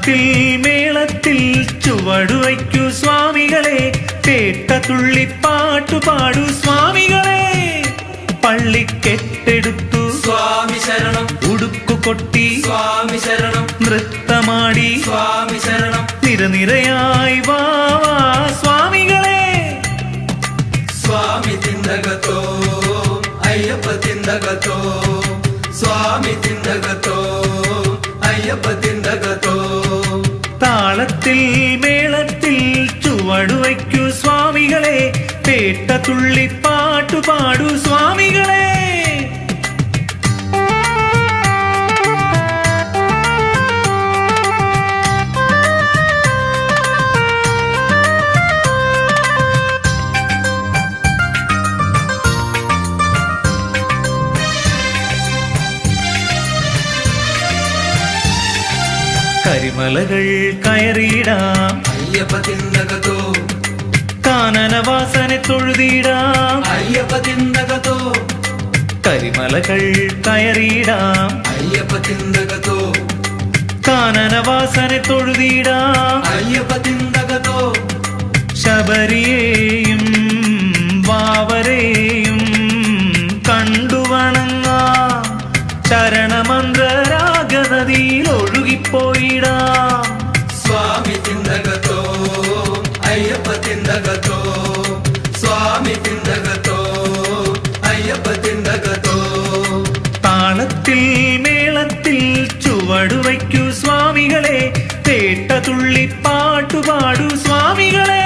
താളത്തിൽ മേളത്തിൽ ചുവടുവയ്ക്കൂ സ്വാമികളെ, കേട്ട തുള്ളിപ്പാട്ടു പാടൂ സ്വാമികളെ. പള്ളിക്കെട്ടെടുത്തു സ്വാമി ശരണം, ഉടുക്കു കൊട്ടി സ്വാമി ശരണം, നൃത്തമാടി സ്വാമി ശരണം, നിരനിരയായി വാ വാ സ്വാമികളെ. സ്വാമി തിന്തകത്തോ അയ്യപ്പ തിന്തകത്തോ, സ്വാമി തിന്തകത്തോ അയ്യപ്പ തിന്തകത്തോ. താളത്തിൽ മേളത്തിൽ ചുവടുവയ്ക്കൂ സ്വാമികളെ, കേട്ട തുള്ളിപ്പാട്ടു പാടൂ സ്വാമികളെ. കരിമലകൾ കയറിയിടാം അയ്യപ്പ തിന്തകത്തോ, കാനനവാസനെ തൊഴുതിടാം അയ്യപ്പ തിന്തകത്തോ, കരിമലകൾ കയറിയിടാം അയ്യപ്പ തിന്തകത്തോ, കാനനവാസനെ തൊഴുതിടാം അയ്യപ്പ തിന്തകത്തോ. ശബരിയെയും വാവരെയും കണ്ടുവണങ്ങാം, ശരണമന്ത്രരാഗനദിയിൽ ഒഴുകിപ്പോയിടാം. സ്വാമി തിന്തകത്തോ അയ്യപ്പ തിന്തകത്തോ, സ്വാമി തിന്തകത്തോ അയ്യപ്പ തിന്തകത്തോ. താളത്തിൽ മേളത്തിൽ ചുവടുവയ്ക്കൂ സ്വാമികളെ, കേട്ട തുള്ളിപ്പാട്ടു പാടൂ സ്വാമികളെ.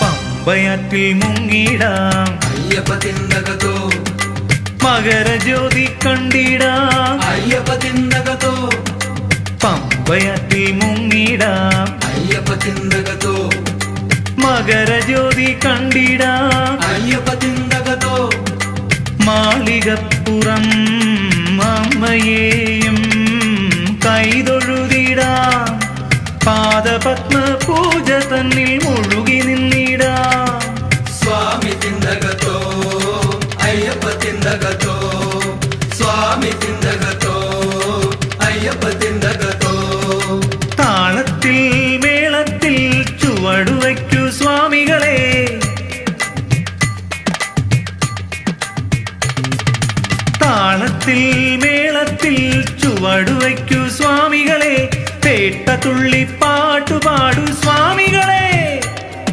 പമ്പയാറ്റിൽ മുങ്ങിടാം അയ്യപ്പ തിന്തകത്തോ, മകരജ്യോതി കണ്ടിടാം അയ്യപ്പ തിന്തകത്തോ, പമ്പയാറ്റിൽ മുങ്ങിടാം അയ്യപ്പ തിന്തകത്തോ, മകരജ്യോതി കണ്ടിടാം. അയ്യപ്പ തിന്തകത്തോ. മാളികപ്പുറം അമ്മയെയും കൈതൊഴുതിടാം, പാദപത്മ പൂജ തന്നിൽ മുഴുകി നിന്നിടാം. സ്വാമി തിന്തകത്തോ അയ്യപ്പ തിന്തകത്തോ, സ്വാമി തിന്തകത്തോ അയ്യപ്പ തിന്തകത്തോ. താളത്തിൽ മേളത്തിൽ ചുവടുവയ്ക്കൂ സ്വാമികളെ, താളത്തിൽ മേളത്തിൽ ചുവടുവയ്ക്കൂ സ്വാമികളെ, കേട്ട തുള്ളിപ്പാട്ടു പാടൂ സ്വാമികളെ.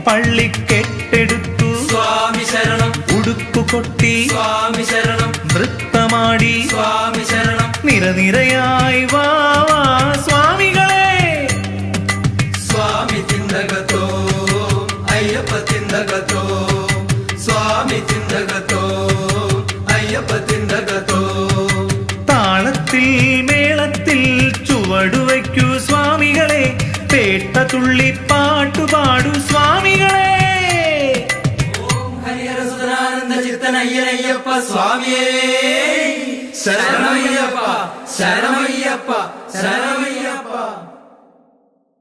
പള്ളിക്കെട്ടെടുത്തു സ്വാമി ശരണം, ഉടുക്കു കൊട്ടി സ്വാമി ശരണം, നൃത്തമാടി സ്വാമി ശരണം, നിരനിരയായി വാ വാ സ്വാമികളെ. സ്വാമി തിന്തകത്തോ അയ്യപ്പ തിന്തകത്തോ, സ്വാമി തിന്തകത്തോ അയ്യപ്പ തിന്തകത്തോ. താളത്തിൽ മേളത്തിൽ ചുവടുവയ്ക്കൂ സ്വാമികളെ, കേട്ട തുള്ളിപ്പാട്ടു പാടൂ സ്വാമികളെ. ഓം ഹരിഹരസുതനാനന്ദ ചിത്തനയ്യനയ്യപ്പ സ്വാമിയേ ശരണമയ്യപ്പ, ശരണമയ്യപ്പ, ശരണമയ്യപ്പ.